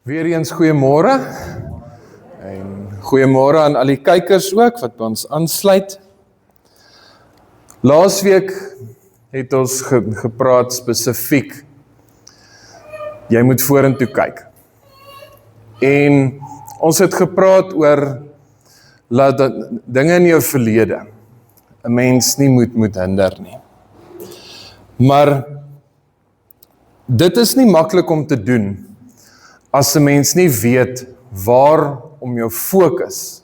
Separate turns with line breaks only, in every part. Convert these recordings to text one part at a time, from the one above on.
Weereens goeiemôre en goeiemôre aan al die kykers ook wat by ons aansluit. Laasweek het ons gepraat spesifiek, jy moet vorentoe kyk. En ons het gepraat oor dat dinge in jou verlede 'n mens nie moet hinder nie. Maar dit is nie maklik om te doen as 'n mens nie weet waar om jou fokus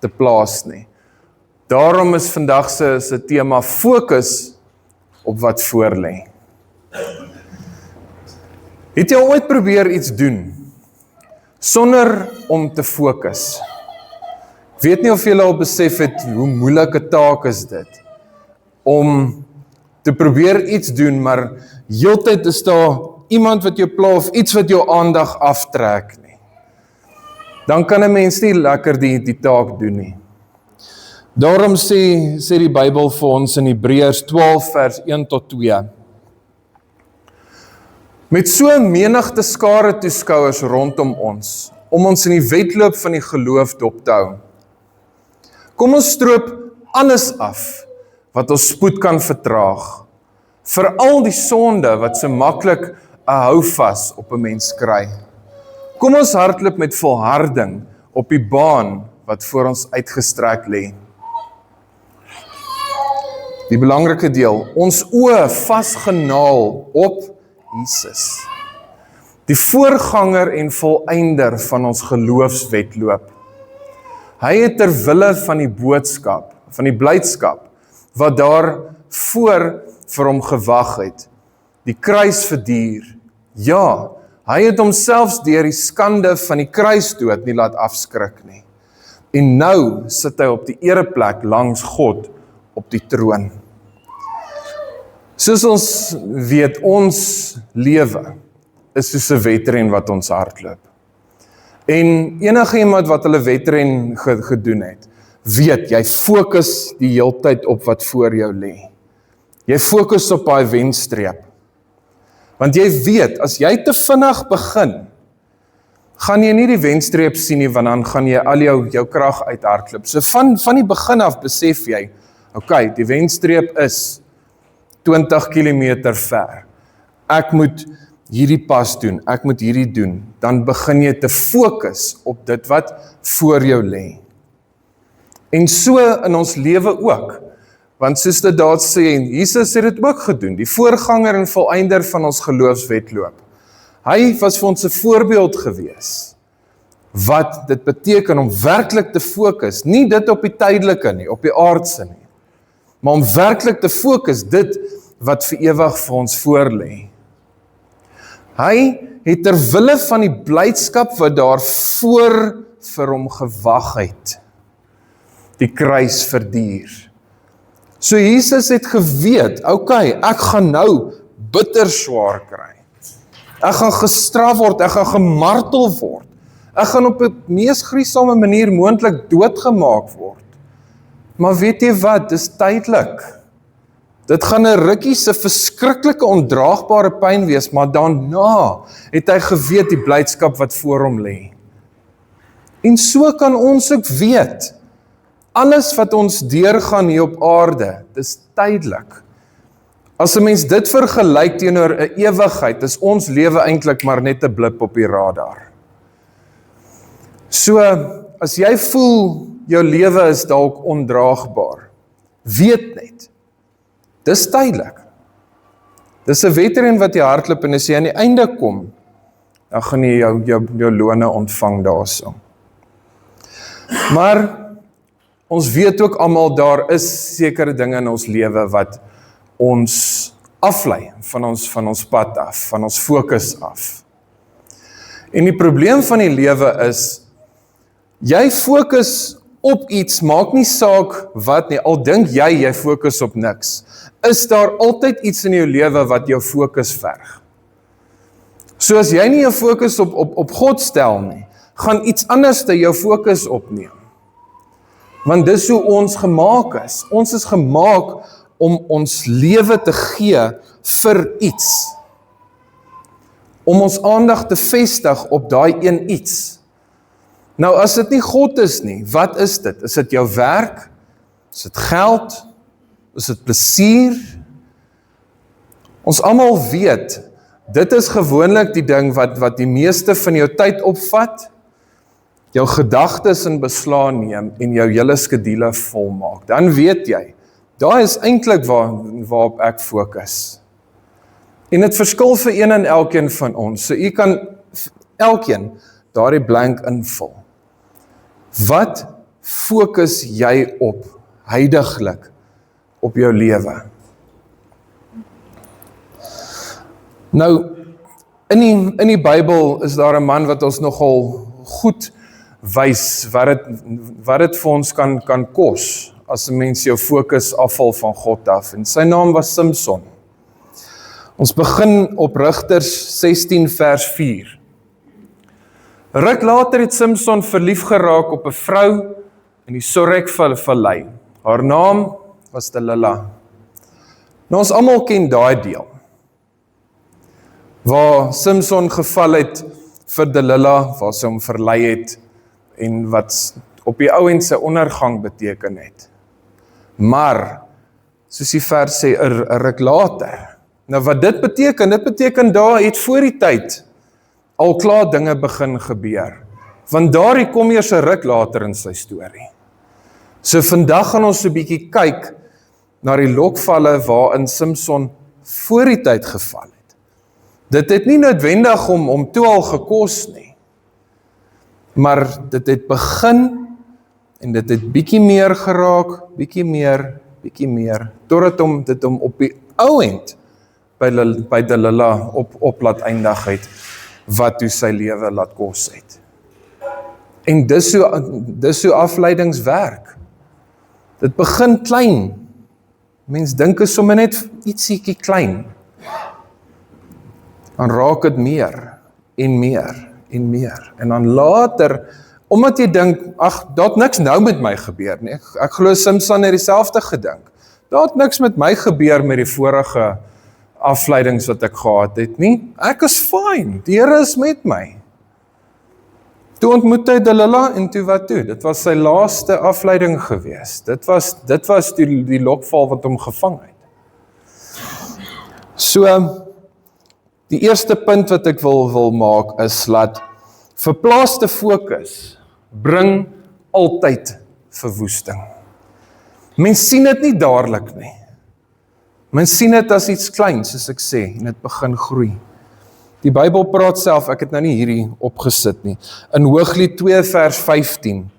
te plaas nie. Daarom is vandag se tema fokus op wat voor lê. Het jy ooit probeer iets doen sonder om te fokus? Ek weet nie of jy al besef het hoe moeilike taak is dit om te probeer iets doen, maar heeltyd is daar iemand wat jou pla of iets wat jou aandag aftrek nie. Dan kan 'n mens nie lekker die taak doen nie. Daarom sê die Bybel vir ons in Hebreërs 12 vers 1 tot 2. Met so 'n menigte skare toeskouers rondom ons, om ons in die wedloop van die geloof dop te hou. Kom ons stroop alles af wat ons spoed kan vertraag, veral die sonde wat so maklik 'n houvas op 'n mens kry. Kom ons hardloop met volharding op die baan wat voor ons uitgestrek lê. Die belangrike deel, ons oë vasgenaal op Jesus, die voorganger en voleinder van ons geloofswedloop. Hy het ter wille van die boodskap, van die blydskap, wat daar voor vir hom gewag het, die kruis verduur. Ja, hy het homself deur die skande van die kruisdood nie laat afskrik nie. En nou sit hy op die ereplek langs God op die troon. Soos ons weet, ons lewe is soos 'n wedren wat ons hardloop. En enige iemand wat hulle wedren gedoen het, weet, jy fokus die heeltyd op wat voor jou lê. Jy fokus op daai wenstreep. Want jy weet, as jy te vinnig begin, gaan jy nie die wenstreep sien nie, want dan gaan jy al jou krag uithardloop. So van die begin af besef jy, okay, die wenstreep is 20 km ver. Ek moet hierdie pas doen, ek moet hierdie doen. Dan begin jy te fokus op dit wat voor jou lê. En so in ons lewe ook. Want soos dit daar sê, en Jesus het dit ook gedoen, die voorganger en voleinder van ons geloofswedloop. Hy was vir ons 'n voorbeeld gewees, wat dit beteken om werklik te fokus, nie dit op die tydelike nie, op die aardse nie, maar om werklik te fokus, dit wat vir ewig vir ons voorlê. Hy het ter wille van die blydskap wat daar voor vir hom gewag het, die kruis verduur. So Jesus het geweet, okay, ek gaan nou bitter swaar kry. Ek gaan gestraf word, ek gaan gemartel word. Ek gaan op 'n mees gruisame manier moontlik doodgemaak word. Maar weet jy wat, dis tydelik. Dit gaan 'n rukkie se verskriklike ondraagbare pyn wees, maar daarna het hy geweet die blydskap wat voor hom lê. En so kan ons ook weet, alles wat ons deurgaan hier op aarde, dis tydelik. As 'n mens dit vergelyk teenoor 'n ewigheid, is ons lewe eintlik maar net 'n blip op die radar. So, as jy voel, jou lewe is dalk ondraagbaar, weet net, dis tydelik. Dis 'n wedren wat jy hardloop, en as jy aan die einde kom, dan gaan jy jou lone ontvang daarso. Maar ons weet ook almal, daar is sekere dinge in ons lewe wat ons aflei van ons pad af, van ons fokus af. En die probleem van die lewe is, jy fokus op iets, maak nie saak wat nie, al dink jy fokus op niks, is daar altyd iets in jou lewe wat jou fokus verg. So as jy nie jou fokus op God stel nie, gaan iets anders te jou fokus opneem. Want dis hoe ons gemaak is. Ons is gemaak om ons lewe te gee vir iets. om ons aandag te vestig op daai een iets. Nou as dit nie God is nie, wat is dit? Is dit jou werk? Is dit geld? Is dit plesier? Ons almal weet, dit is gewoonlik die ding wat die meeste van jou tyd opvat, jou gedagtes in beslaan neem en jou hele skedule volmaak. Dan weet jy, daar is eintlik waarop ek fokus. En dit verskil vir een en elkeen van ons. So u kan elkeen daardie blank invul. Wat fokus jy op huidiglik op jou lewe? Nou, in die Bybel is daar 'n man wat ons nogal goed wys wat dit vir ons kan kos as 'n mens jou fokus afval van God af. En sy naam was Samson. Ons begin op Rigters 16 vers 4. Ruk later het Samson verlief geraak op 'n vrou in die Sorek-vallei. Haar naam was Delila. Nou ons almal ken daai deel, waar Samson geval het vir Delila, waar sy hom verlei het, en wat op die ou end sy ondergang beteken het. Maar, soos die vers sê, 'n ruk later. Nou wat dit beteken daar het voor die tyd al klaar dinge begin gebeur. Want daar kom eers 'n ruk later in sy storie. So vandag gaan ons 'n bietjie kyk na die lokvalle waarin Samson voor die tyd geval het. Dit het nie noodwendig om toe al gekos nie. Maar dit het begin en dit het bietjie meer geraak, bietjie meer, totdat dit hom op die ou end by Delila op laat eindig het, wat toe sy lewe laat kos het. En dis so afleidings werk. Dit begin klein. Mens dink is sommer net ietsiekie klein. Dan raak dit meer en meer en meer. En dan later, omdat jy dink, ag, daar het niks nou met my gebeur nie. Ek glo Samson het dieselfde gedink. Daar het niks met my gebeur met die vorige afleidings wat ek gehad het nie. Ek is fine, die Here is met my. Toe ontmoet hy Delila en toe wat toe? Dit was sy laaste afleiding gewees. Dit was die lokval wat hom gevang het. So, die eerste punt wat ek wil maak is dat verplaaste fokus bring altyd verwoesting. Mens sien dit nie dadelik nie. Mens sien dit as iets kleins, soos ek sê, en dit begin groei. Die Bybel praat self, ek het nou nie hierdie opgesit nie, in Hooglied 2 vers 15,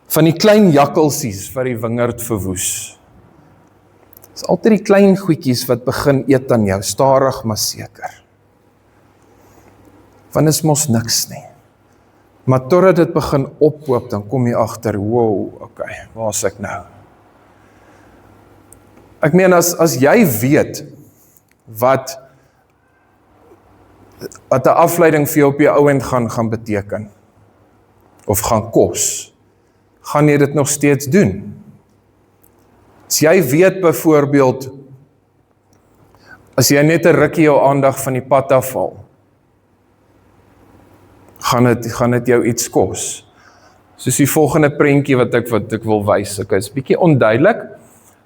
van die klein jakkelsies wat die wingerd verwoes. Dit is altyd die klein goedjies wat begin eet aan jou, stadig maar seker. Want is mos niks nie. Maar totdat dit begin ophoop, dan kom jy agter, wow, okay, waar is ek nou? Ek meen, as jy weet wat 'n afleiding vir jou op jou ou end gaan beteken, of gaan kos, gaan jy dit nog steeds doen. As jy weet byvoorbeeld, as jy net 'n rukkie jou aandag van die pad afval, gaan dit jou iets kos. Soos die volgende prentjie wat ek wil wys. Ek is bietjie onduidelik,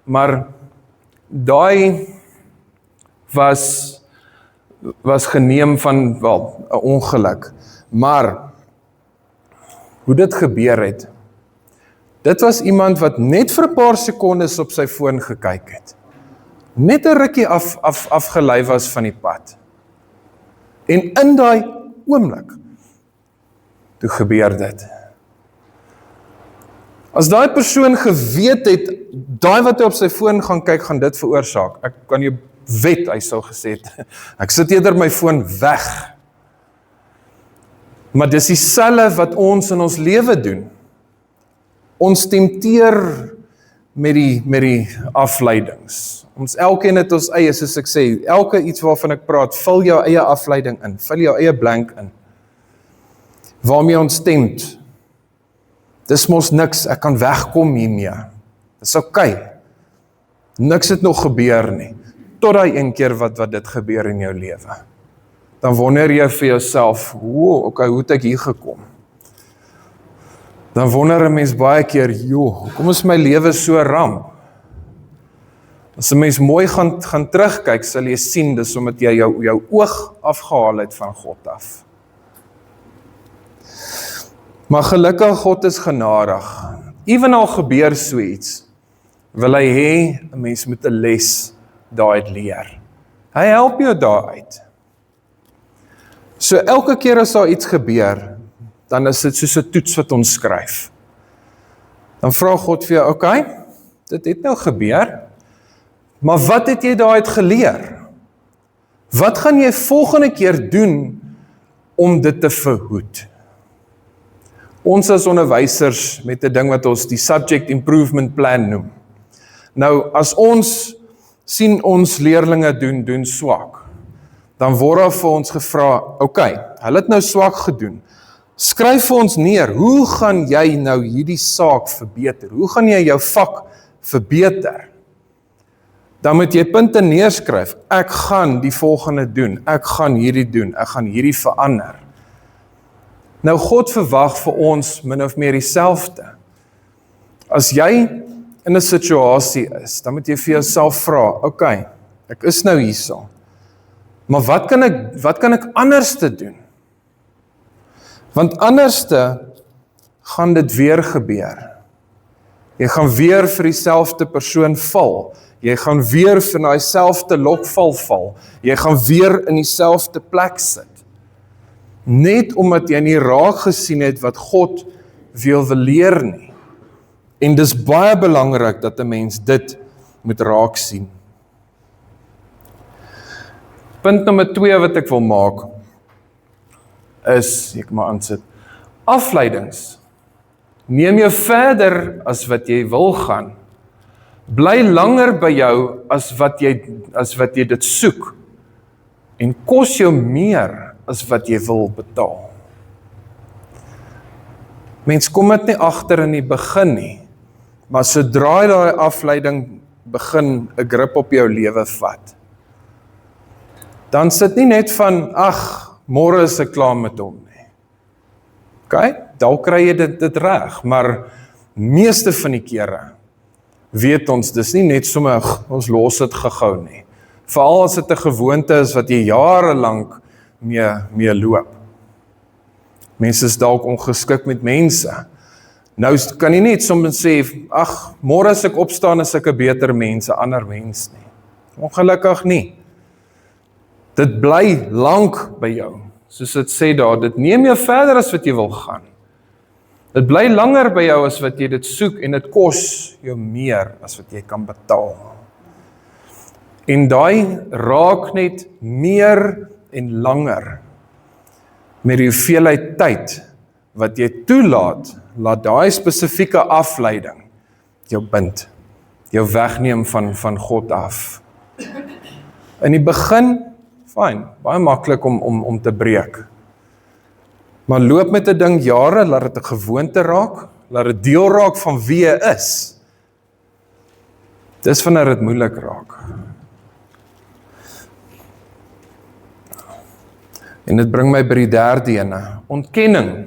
maar daai was geneem van 'n ongeluk. Maar hoe dit gebeur het, dit was iemand wat net vir 'n paar sekondes op sy foon gekyk het. Net 'n rukkie afgelei was van die pad. En in daai oomblik, toe gebeur dit. As daai persoon geweet het, daai wat hy op sy foon gaan kyk, gaan dit veroorsaak. Ek kan jou wet, hy sou gesê het, ek sit eerder my foon weg. Maar dis dieselfde wat ons in ons lewe doen. Ons tempteer met die afleidings. Ons elkeen het ons eie, soos ek sê, elke iets waarvan ek praat, vul jou eie afleiding in, vul jou eie blank in. Waarmee ons tempt. Dis mos niks, ek kan wegkom hiermee. Dis okay. Niks het nog gebeur nie. Tot daai een keer wat dit gebeur in jou lewe. dan wonder jy vir jouself, hoe het ek hier gekom? Dan wonder 'n mens baie keer, hoekom is my lewe so ramp? As 'n mens mooi gaan terugkyk, sal jy sien, dis omdat jy jou oog afgehaal het van God af. Maar gelukkig, God is genadig. Ewenal gebeur so iets, wil hy hê 'n mens moet 'n les daaruit leer. Hy help jou daaruit. So elke keer as daar iets gebeur, dan is dit soos 'n toets wat ons skryf. Dan vra God vir jou, okay, dit het nou gebeur, maar wat het jy daaruit geleer? Wat gaan jy volgende keer doen om dit te verhoed? Ons as onderwysers met 'n ding wat ons die Subject Improvement Plan noem. Nou, as ons sien ons leerlinge doen swak, dan word daar vir ons gevra, okay, hulle het nou swak gedoen. Skryf vir ons neer, hoe gaan jy nou hierdie saak verbeter? Hoe gaan jy jou vak verbeter? Dan moet jy punte neerskryf. Ek gaan die volgende doen. Ek gaan hierdie doen. Ek gaan hierdie verander. Nou God verwag vir ons min of meer dieselfde. As jy in 'n situasie is, dan moet jy vir jouself vra, okay, ek is nou hierso. Maar wat kan ek anders te doen? Want anderste gaan dit weer gebeur. Jy gaan weer vir dieselfde persoon val. Jy gaan weer vir dieselfde lokval val. Jy gaan weer in dieselfde plek sit. Net omdat jy nie raak gesien het wat God wil leer nie. En dis baie belangrik dat 'n mens dit moet raak sien. Punt nommer 2 wat ek wil maak, is, ek maar aansit, afleidings. Neem jou verder as wat jy wil gaan. Bly langer by jou as wat jy dit soek. En kos jou meer as wat jy wil betaal. Mens kom dit nie agter in die begin nie, maar sodra daai afleiding begin 'n grip op jou lewe vat, dan sit nie net van, môre is ek klaar met hom nie. Okay, dalk kry jy dit reg, maar meeste van die kere weet ons, dis nie net sommer, ons los dit gehou nie. Veral as dit 'n gewoonte is wat jy jare lank mee loop. Mense is dalk ongeskik met mense. Nou kan jy net sommer sê, môre as ek opstaan is ek 'n beter mens, 'n ander mens nie. Ongelukkig nie. Dit bly lank by jou. Soos dit sê daar, dit neem jou verder as wat jy wil gaan. Dit bly langer by jou as wat jy dit soek en dit kos jou meer as wat jy kan betaal. En daai raak net meer en langer met die hoeveelheid tyd wat jy toelaat, laat daai spesifieke afleiding jou bind, jou wegneem van God af. In die begin, fyn, baie maklik om te breek. Maar loop met 'n ding jare, laat dit 'n gewoonte raak, laat dit deel raak van wie jy is. Dis wanneer dit moeilik raak. En dit bring my by die derde ene. Ontkenning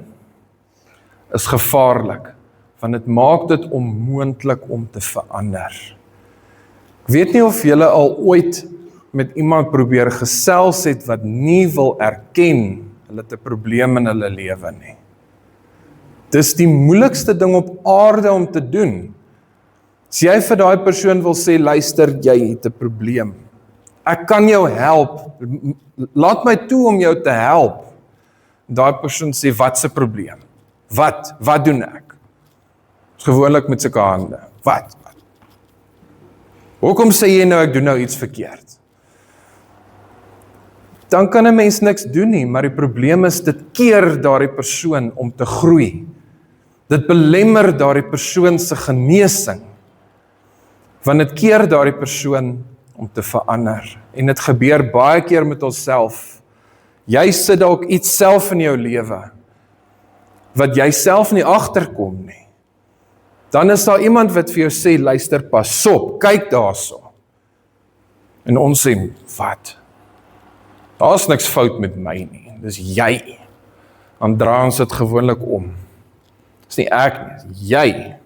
is gevaarlik, want dit maak dit onmoontlik om te verander. Ek weet nie of julle al ooit met iemand probeer gesels het wat nie wil erken hulle het 'n probleem in hulle lewe nie. Dis die moeilikste ding op aarde om te doen. As jy vir daai persoon wil sê, luister, jy het 'n probleem. Ek kan jou help. Laat my toe om jou te help. Daai persoon sê, wat se probleem? Wat doen ek? Gewoonlik met sulke hande. Wat? Hoekom sê jy nou ek doen nou iets verkeerd? Dan kan 'n mens niks doen nie, maar die probleem is dit keer daardie persoon om te groei. Dit belemmer daardie persoon se genesing. Want dit keer daardie persoon om te verander. En dit gebeur baie keer met onsself. Jy sit dalk iets self in jou lewe wat jy self nie agterkom nie. Dan is daar iemand wat vir jou sê, luister, pas op, kyk daarso. En ons sê, wat? Daar's niks fout met my nie, dis jy. Dan draai ons dit gewoonlik om. Dis nie ek nie, dis jy.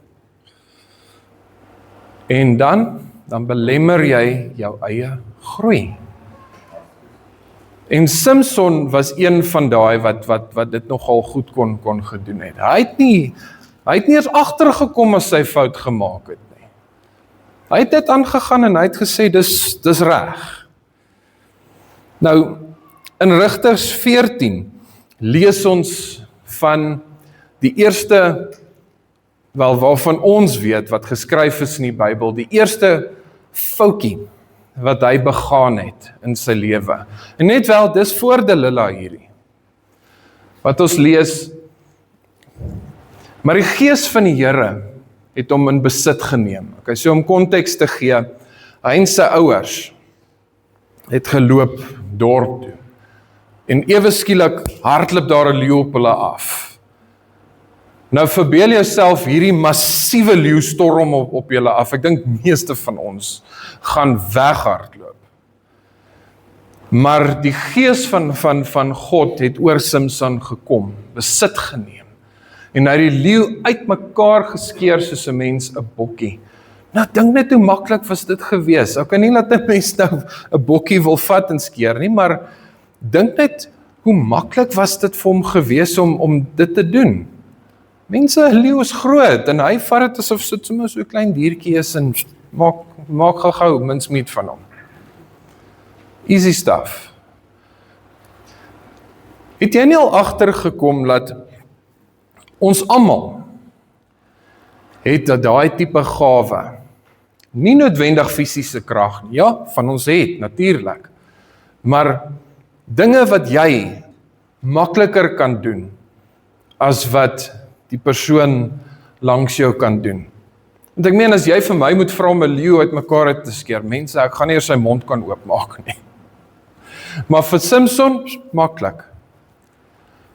En dan belemmer jy jou eie groei. En Samson was een van daai wat dit nogal goed kon gedoen het. Hy het nie eens agtergekom as sy fout gemaak het nie. Hy het dit aangegaan en hy het gesê dis reg. Nou in Rigters 14 lees ons van die eerste waarvan ons weet wat geskryf is in die Bybel, die eerste foutjie wat hy begaan het in sy lewe. En net wel, dis voor Delila hierdie. Wat ons lees, maar die gees van die Here het hom in besit geneem. Okay, so om konteks te gee, hy en sy ouers het geloop dorp toe. En ewe skielik hardloop daar 'n leeu op hulle af. Nou verbeel jouself hierdie massiewe leeu storm op julle af. Ek dink meeste van ons gaan weghardloop. Maar die gees van God het oor Samson gekom, besit geneem. En hy het die leeu uitmekaar geskeur soos 'n mens 'n bokkie. Nou dink net hoe maklik was dit gewees. Ek kan nie laat 'n mens nou 'n bokkie wil vat en skeer nie, maar dink net hoe maklik was dit vir hom gewees om dit te doen. Mense, leeu is groot en hy vat dit asof dit sommer so 'n klein diertjie is en maak gou mincemeat van hom. Easy stuff. Het jy nie al agtergekom dat ons almal het daai tipe gawe, nie noodwendig fisiese krag nie, ja, van ons het, natuurlik, maar dinge wat jy makliker kan doen, as wat die persoon langs jou kan doen. Want ek meen, as jy vir my moet vra om 'n leeu uit mekaar uit te skeer, mense, ek gaan nie eers sy mond kan oopmaak nie. Maar vir Samson, maklik.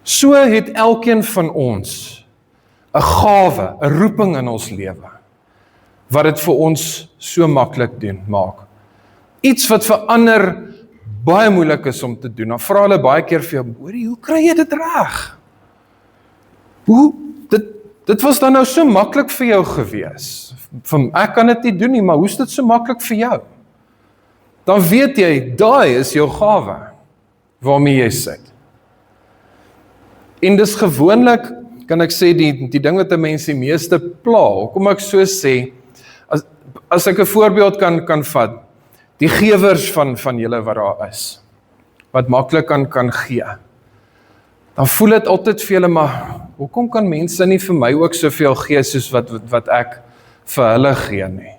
So het elkeen van ons 'n gawe, 'n roeping in ons lewe, wat dit vir ons so maklik maak. Iets wat vir ander baie moeilik is om te doen. Dan vra hulle baie keer vir jou, hoorie, hoe kry jy dit reg? Dit was dan nou so maklik vir jou gewees. Ek kan dit nie doen nie, maar hoe is dit so maklik vir jou? Dan weet jy, daai is jou gawe, waarmee jy sit. En dis gewoonlik, kan ek sê, die ding wat 'n mens die meeste pla, kom ek so sê, as ek 'n voorbeeld kan vat, die gewers van julle wat daar is, wat maklik kan gee, dan voel dit altyd vir julle, maar hoekom kan mense nie vir my ook soveel gee soos wat ek vir hulle gee nie?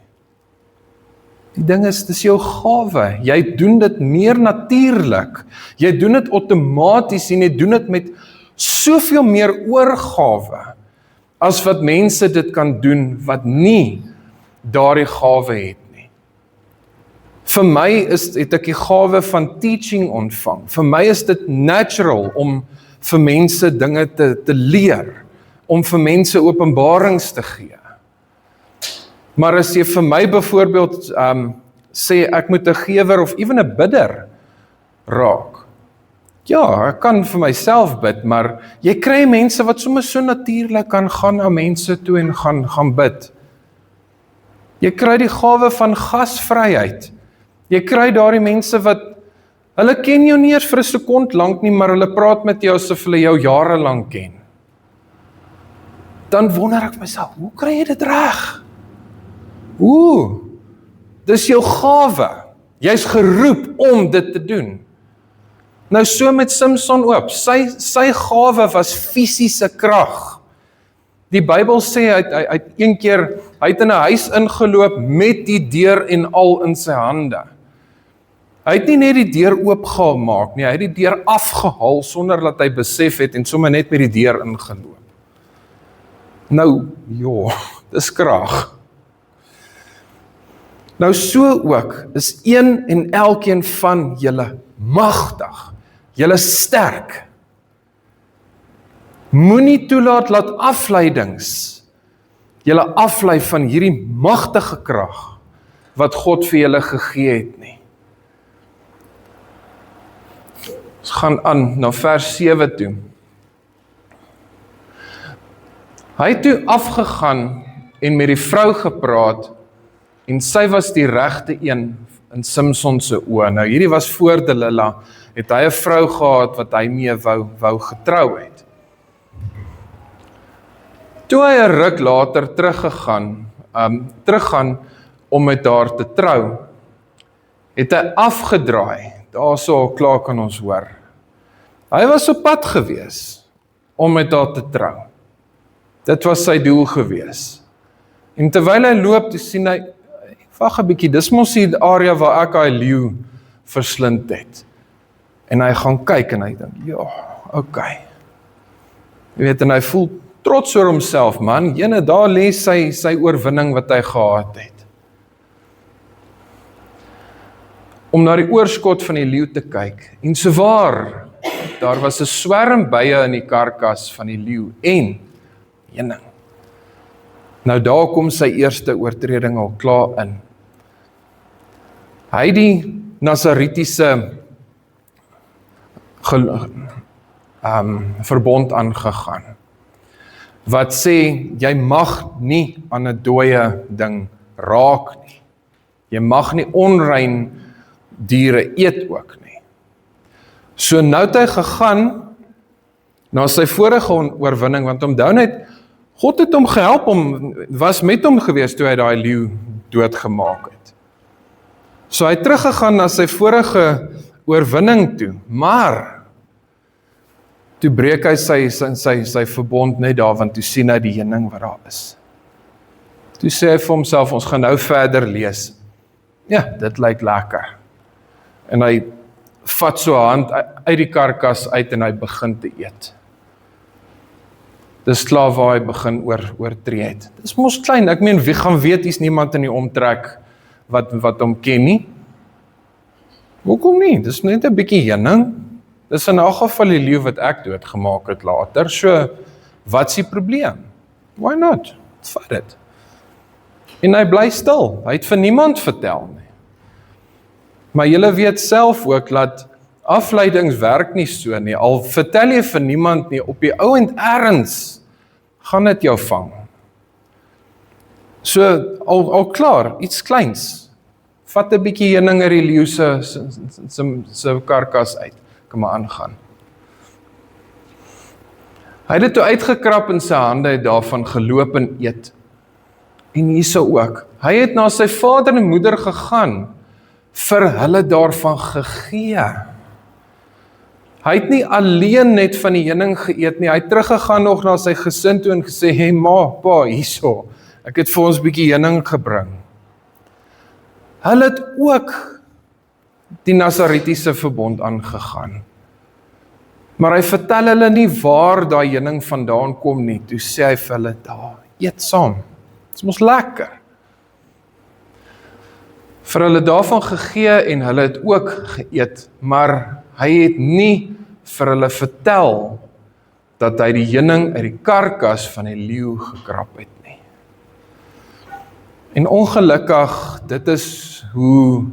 Die ding is, dis jou gawe. Jy doen dit meer natuurlik. Jy doen dit outomaties en jy doen dit met soveel meer oorgawe as wat mense dit kan doen wat nie daardie gawe het nie. Vir my het ek die gawe van teaching ontvang. Vir my is dit natural om vir mense dinge te leer, om vir mense openbarings te gee. Maar as jy vir my byvoorbeeld sê ek moet 'n gewer of ewen 'n bidder raak. Ja, ek kan vir myself bid, maar jy kry mense wat sommer so natuurlik kan gaan na mense toe en gaan bid. Jy kry die gawe van gasvryheid. Jy kry daardie mense wat hulle ken jou nie eers vir 'n sekond lank nie, maar hulle praat met jou asof hulle jou jare lank ken. Dan wonder ek myself, hoe kry jy dit reg? Dis jou gawe. Jy's geroep om dit te doen. Nou so met Samson ook. Sy gawe was fisiese krag. Die Bybel sê hy het een keer, hy het in 'n huis ingeloop met die deur en al in sy hande. Hy het nie net die deur oopgemaak nie, hy het die deur afgehaal sonder dat hy besef het en sommer net met die deur ingeloop. Nou, dis krag. Nou so ook is een en elkeen van julle magtig, julle sterk. Moenie toelaat laat afleidings julle aflei van hierdie magtige krag wat God vir julle gegee het nie. Ons gaan aan na vers 7 toe. Hy het toe afgegaan en met die vrou gepraat, en sy was die regte een in Simson se oë. Nou hierdie was voor Delila, het hy 'n vrou gehad wat hy mee wou getrou het. Toe hy 'n ruk later teruggaan om met haar te trou, het hy afgedraai. Daarso klaar kan ons hoor. Hy was op pad gewees om met haar te trou. Dit was sy doel gewees. En terwyl hy loop, toe sien hy, wag 'n bietjie, dis mos die area waar ek hy leeu verslind het. En hy gaan kyk en hy dink, ja, okay. Jy weet, en hy voel trots oor homself, man, jene, daar lê sy oorwinning wat hy gehad het. Om na die oorskot van die leeu te kyk, en sowaar, daar was 'n swerm bye in die karkas van die leeu, en heuning. Nou daar kom sy eerste oortreding al klaar in. Hy die Nasaretiese verbond aangegaan, wat sê, jy mag nie aan 'n dooie ding raak nie. Jy mag nie onrein diere eet ook nie. So nou het hy gegaan na sy vorige oorwinning, want onthou net, God het hom gehelp, was met hom gewees toe hy daai leeu doodgemaak het. So hy het teruggegaan na sy vorige oorwinning toe, maar toe breek hy sy verbond net daar, want toe sien hy die heuning wat daar is. Toe sê hy vir homself, ons gaan nou verder lees. Ja, dit lyk lekker. En hy vat so 'n hand uit die karkas uit en hy begin te eet. Dis klaar waar hy begin oortree het. Dis mos klein, ek meen, wie gaan weet, is niemand in die omtrek wat hom ken nie? Hoekom nie? Dis net 'n bietjie heuning. Dis in 'n geval die leeu wat ek doodgemaak het later, so wat's die probleem? Why not? Vat dit. En hy bly stil, hy het vir niemand vertel nie. Maar julle weet self ook dat afleidings werk nie so nie, al vertel jy vir niemand nie, op die ouend erns gaan dit jou vang. So, al klaar, iets kleins, vat 'n bietjie heuning uit die leeu se karkas uit, kan maar aangaan. Hy het dit toe uitgekrap in sy hande, het daarvan geloop en eet. En hierso ook, hy het na sy vader en moeder gegaan, vir hulle daarvan gegee. Hy het nie alleen net van die heuning geëet nie, hy het teruggegaan nog na sy gesin toe en gesê, hey ma, pa, hierso, ek het vir ons bietjie heuning gebring. Hulle het ook die Nasaretiese verbond aangegaan. Maar hy vertel hulle nie waar daai heuning vandaan kom nie, toe sê hy vir hulle, daar, eet saam, dit is mos lekker. Vir hulle daarvan gegee en hulle het ook geëet, maar hy het nie vir hulle vertel dat hy die heuning uit die karkas van die leeu gekrap het nie. En ongelukkig, dit is hoe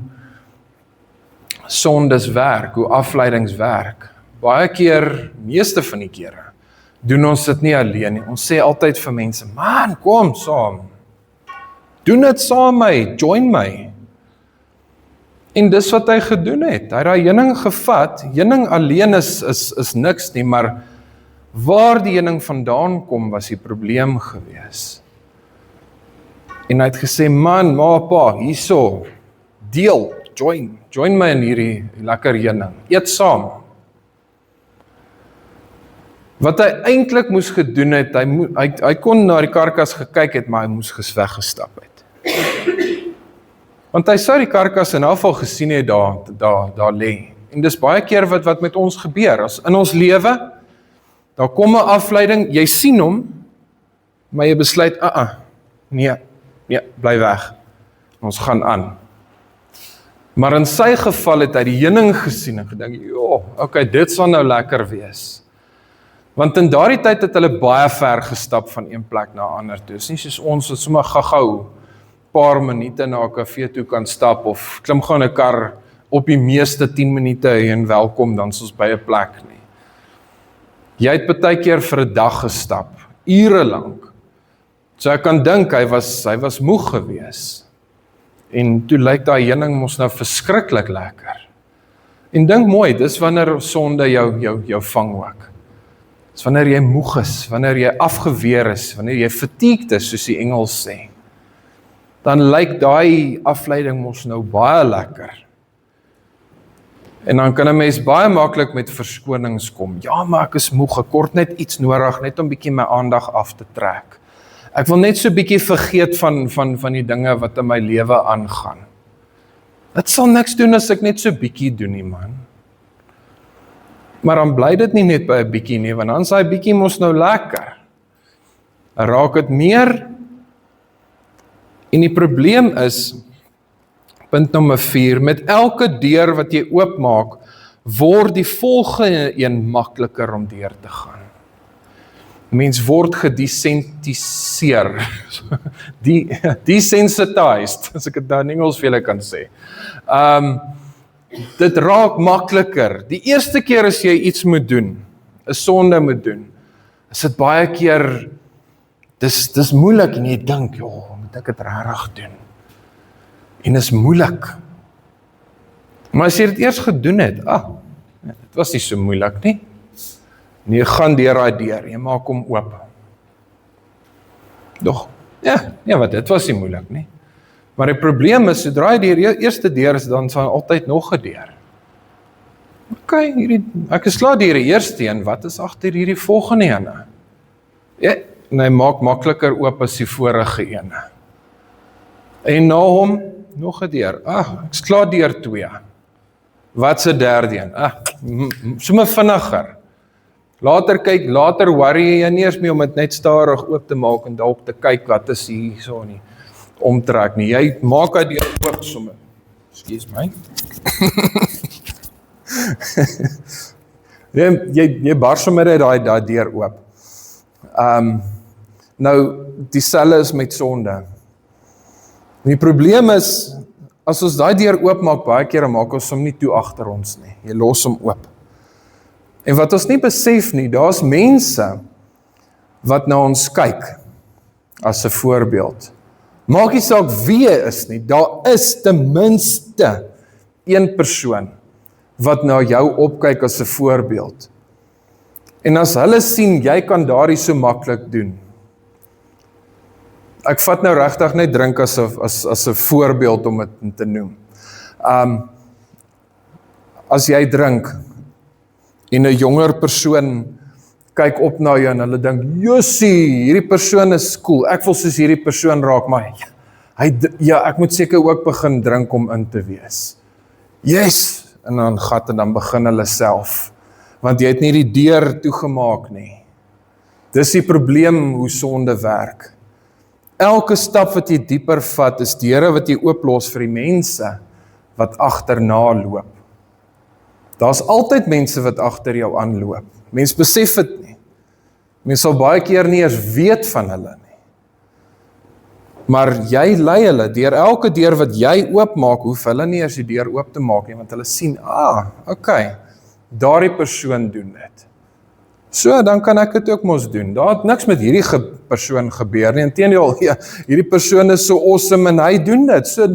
sondes werk, hoe afleidings werk. Baie keer, meeste van die kere, doen ons dit nie alleen nie. Ons sê altyd vir mense, man, kom saam. Doen dit saam my, join my. En dis wat hy gedoen het. Hy het daai heuning gevat. Heuning alleen is niks nie, maar waar die heuning vandaan kom, was die probleem gewees. En hy het gesê, man, ma, pa, hierso, deel, join my in hierdie lekker heuning. Eet saam. Wat hy eintlik moes gedoen het, hy kon na die karkas gekyk het, maar hy moes weggestap het. Want hy sou die karkas in afval gesien het daar lê. En dis baie keer wat met ons gebeur. As in ons lewe, daar kom 'n afleiding, jy sien hom, maar jy besluit, nee, bly weg. Ons gaan aan. Maar in sy geval het hy die heuning gesien en gedink, okay, dit sal nou lekker wees. Want in daardie tyd het hulle baie ver gestap van een plek na 'n ander toe. Dis nie soos ons wat sommer gou-gou paar minute na 'n kafee toe kan stap of klim gewoon 'n kar op die meeste 10 minute en welkom dan soos by 'n plek nie. Jy het baie keer vir 'n dag gestap, ure lank. So ek kan dink hy was moeg gewees. En toe lyk daai heuning mos nou verskriklik lekker. En dink mooi, dis wanneer sonde jou vang ook. Dis wanneer jy moeg is, wanneer jy afgeweer is, wanneer jy fatigued is, soos die Engels sê. Dan lyk daai afleiding mos nou baie lekker. En dan kan 'n mens baie maklik met verskonings kom. Ja, maar ek is moeg, ek kort net iets nodig, net om bietjie my aandag af te trek. Ek wil net so bietjie vergeet van die dinge wat in my lewe aangaan. Dit sal niks doen as ek net so bietjie doen nie, man. Maar dan bly dit nie net by 'n bietjie nie, want dan is daai bietjie mos nou lekker. Dan raak dit meer. En die probleem is, punt nommer 4, met elke deur wat jy oopmaak, word die volgende een makliker om deur te gaan. Mens word gedesensitiseer, desensitized, as ek dit nou in Engels vir julle kan sê. Dit raak makliker. Die eerste keer as jy iets moet doen, 'n sonde moet doen, is dit baie keer, dis moeilik en jy dink, moet ek dit regtig doen? En is moeilik. Maar as jy dit eers gedoen het, dit was nie so moeilik nie. En jy gaan deur daai deur, jy maak hom oop. Doch, wat dit was nie moeilik nie. Maar die probleem is, sodra jy die eerste deur is, dan sal altyd nog 'n deur. Ok, ek is klaar deur die eerste een, wat is agter hierdie volgende ene? En hy maak makliker oop as die vorige ene. En na hom, nog 'n deur. Ek is klaar deur 2. Wat se derde een? Sommer vinniger. Later worry jy nie eers meer om dit net stadig oop te maak en dalk te kyk wat is hier so nie. Omtrek nie. Jy maak hy deur oop sommer. Excuse my. jy bar sommer uit daai deur oop. Nou, dieselfde is met sonde. Die probleem is, as ons daai deur oopmaak, baie kere maak ons hom nie toe agter ons nie. Jy los hom oop. En wat ons nie besef nie, daar's mense wat na ons kyk as 'n voorbeeld. Maak nie saak wie jy is nie, daar is ten minste een persoon wat na jou opkyk as 'n voorbeeld. En as hulle sien, jy kan daardie so maklik doen. Ek vat nou regtig net drink as 'n voorbeeld om dit te noem. As jy drink, en 'n jonger persoon kyk op na jou en hulle dink, Jussie, hierdie persoon is cool, ek wil soos hierdie persoon raak, maar ek moet seker ook begin drink om in te wees. Yes, en dan begin hulle self, want jy het nie die deur toegemaak nie. Dis die probleem hoe sonde werk. Elke stap wat jy dieper vat, is deure wat jy ooplos vir die mense wat agterna loop. Daar's altyd mense wat agter jou aanloop. Mens besef dit nie. Mens sal baie keer nie eers weet van hulle nie. Maar jy lei hulle, deur elke deur wat jy oopmaak, hoef hulle nie eers die deur oop te maak nie, want hulle sien, okay, daardie persoon doen dit. So, dan kan ek dit ook mos doen. Daar het niks met hierdie persoon gebeur nie. Inteendeel, hierdie persoon is so awesome en hy doen dit. So,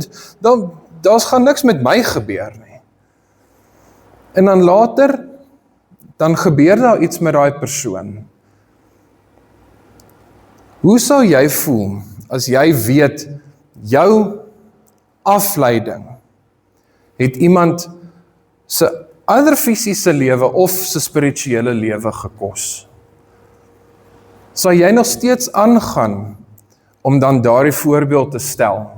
daar's gaan niks met my gebeur nie. En dan later, dan gebeur daar iets met daai persoon. Hoe sal jy voel as jy weet, jou afleiding het iemand se ander fisiese lewe of se spirituele lewe gekos? Sal jy nog steeds aangaan om dan daardie voorbeeld te stel?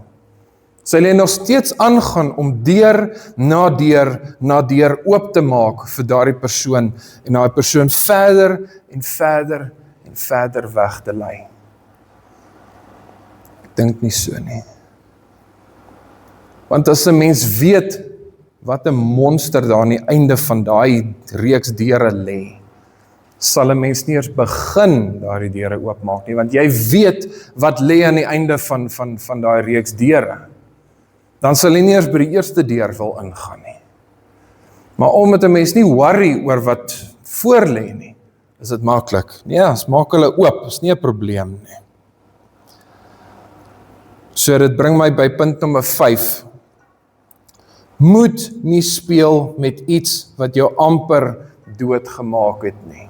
Sal jy nog steeds aangaan om deur na deur oop te maak vir daardie persoon en daai persoon verder en verder en verder weg te lei? Ek dink nie so nie. Want as 'n mens weet wat 'n monster daar aan die einde van daai reeks deure lê, sal 'n mens nie eers begin daardie deure oopmaak nie, want jy weet wat lê aan die einde van daai reeks deure. Dan sal jy nie eers by die eerste deur wil ingaan nie. Maar omdat 'n mens nie worry oor wat voor lê nie, is dit maklik. Nee, ons maak hulle oop, is nie 'n probleem nie. So dit bring my by punt nommer 5. Moet nie speel met iets wat jou amper doodgemaak het nie.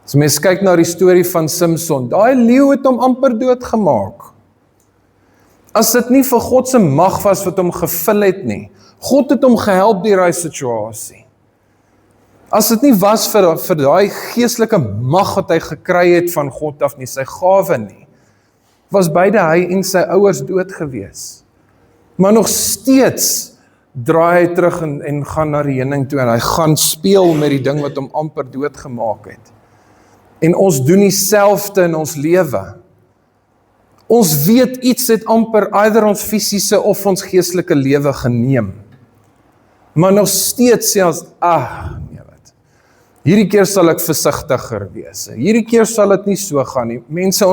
As mens kyk na die storie van Samson, daai leeu het hom amper doodgemaak. As dit nie vir God se mag was wat hom gevul het nie, God het hom gehelp deur daai situasie. As dit nie was vir daai geestelike mag wat hy gekry het van God af nie, sy gawe nie, was beide hy en sy ouers dood gewees. Maar nog steeds draai hy terug en gaan na die heuning toe en hy gaan speel met die ding wat hom amper doodgemaak het. En ons doen dieselfde in ons lewe. Ons weet iets het amper either ons fisiese of ons geestelike lewe geneem. Maar nog steeds sê ons, nee wat. Hierdie keer sal ek versigtiger wees. Hierdie keer sal dit nie so gaan nie. Mense,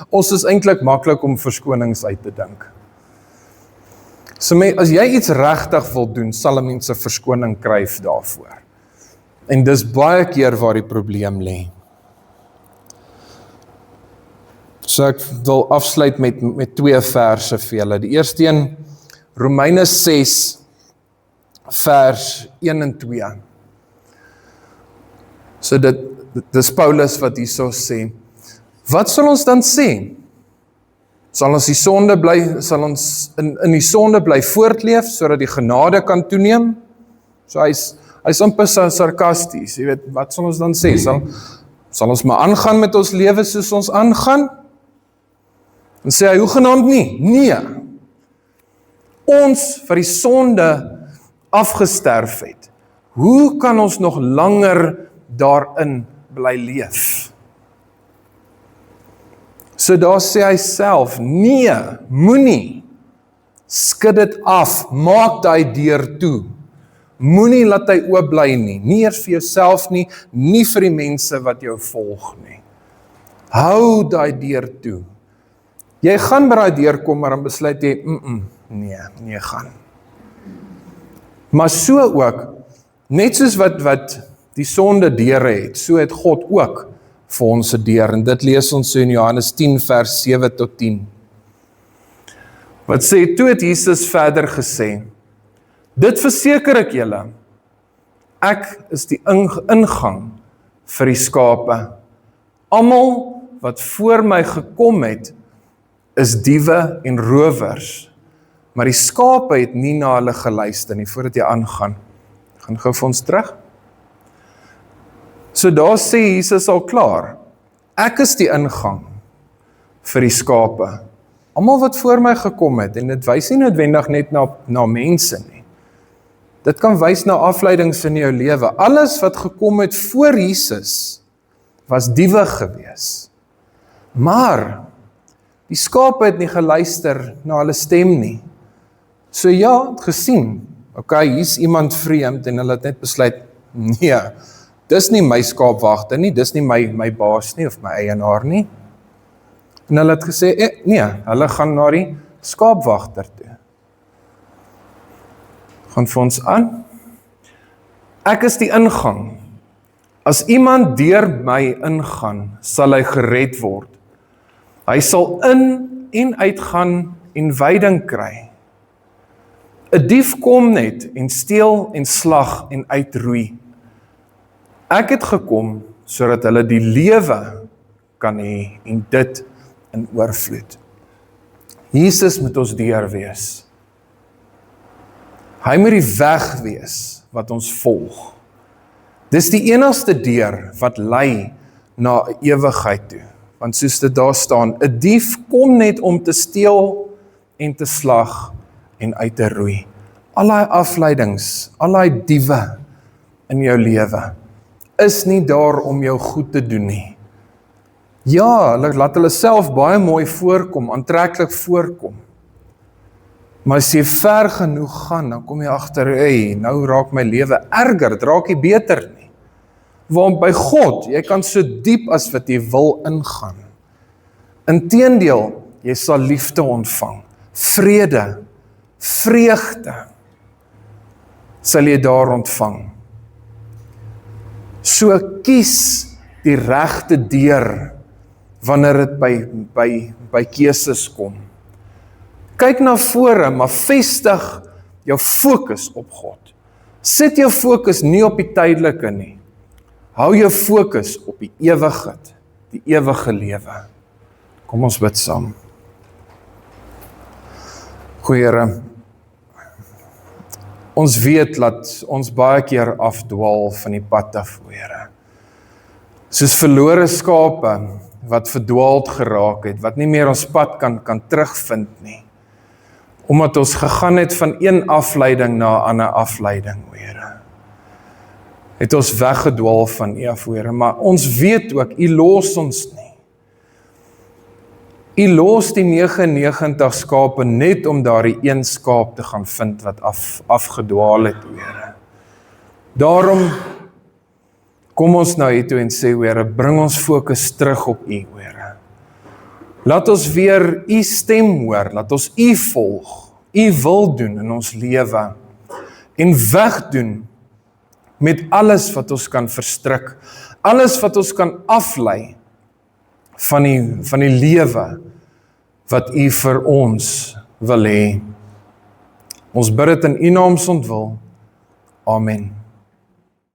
ons is eintlik maklik om verskonings uit te dink. So as jy iets regtig wil doen, sal 'n mens 'n verskoning kry daarvoor. En dis baie keer waar die probleem lê. So ek wil afsluit met 2 verse vir julle. Die eerste een, Romeine 6, vers 1 en 2. So dis Paulus wat hierso sê, wat sal ons dan sê? Sal ons in die sonde bly voortleef, sodat die genade kan toeneem? So hy's amper sarkasties, jy weet, wat sal ons dan sê? Sal ons maar aangaan met ons lewe soos ons aangaan? En sê hy, hoegenaamd nie? Nee. Ons vir die sonde afgesterf het. Hoe kan ons nog langer daarin bly leef? So daar sê hy self, nee, moenie, skud dit af, maak daai deur toe. Moenie laat hy oop bly nie, nie eers vir jouself nie, nie vir die mense wat jou volg nie. Hou daai deur toe. Jy gaan by daai deur kom, maar dan besluit jy, nee gaan. Maar so ook, net soos wat die sonde deure het, so het God ook vir ons 'n deur, en dit lees ons so in Johannes 10 vers 7 tot 10. Wat sê, toe het Jesus verder gesê, dit verseker ek julle, ek is die ingang vir die skape. Almal wat voor my gekom het, is diewe en rowers, maar die skape het nie na hulle geluister nie, voordat jy aangaan. Gaan gou vir ons terug. So daar sê Jesus al klaar, ek is die ingang vir die skape. Almal wat voor my gekom het, en dit wys nie noodwendig net na mense nie. Dit kan wys na afleidings in jou lewe. Alles wat gekom het voor Jesus, was diewe gewees. Maar die skape het nie geluister na hulle stem nie. So ja, het gesien, hier's iemand vreemd, en hulle het net besluit, nee, dis nie my skaapwagter nie, dis nie my baas nie, of my eienaar nie. En hulle het gesê, nee, hulle gaan na die skaapwagter toe. Gaan vir ons aan. Ek is die ingang. As iemand deur my ingaan, sal hy gered word. Hy sal in en uitgaan en veiding kry. 'n Dief kom net en steel en slag en uitroei. Ek het gekom sodat hulle die lewe kan hê en dit in oorvloed. Jesus moet ons deur wees. Hy moet die weg wees wat ons volg. Dis die enigste deur wat lei na ewigheid toe. Want soos dit daar staan, 'n dief kom net om te steel en te slag en uit te roei. Al daai afleidings, al daai diewe in jou lewe, is nie daar om jou goed te doen nie. Ja, laat hulle self baie mooi voorkom, aantreklik voorkom. Maar as jy ver genoeg gaan, dan kom jy agter, nou raak my lewe erger, dit raak nie beter nie. Want by God, jy kan so diep as wat jy wil ingaan. Inteendeel, jy sal liefde ontvang, vrede, vreugde, sal jy daar ontvang. So kies die regte deur wanneer dit by keuses kom. Kyk na vore, maar vestig jou fokus op God. Sit jou fokus nie op die tydelike nie. Hou jou fokus op die ewigheid, die ewige lewe. Kom ons bid saam. Goeie Here, ons weet dat ons baie keer afdwaal van die pad af, Here. Soos verlore skape wat verdwaald geraak het, wat nie meer ons pad kan terugvind nie. Omdat ons gegaan het van een afleiding na 'n ander afleiding, Here. Het ons weggedwaal van U af, Here, maar ons weet ook, U los ons nie. U los die 99 skape net om daardie een skaap te gaan vind wat afgedwaal het, Here. Daarom kom ons na U toe en sê, Here, bring ons fokus terug op U, Here. Laat ons weer U stem hoor, laat ons U volg, U wil doen in ons lewe en wegdoen met alles wat ons kan verstrik, alles wat ons kan aflei van die lewe wat U vir ons wil hê. Ons bid dit in U naam se ontwil. Amen.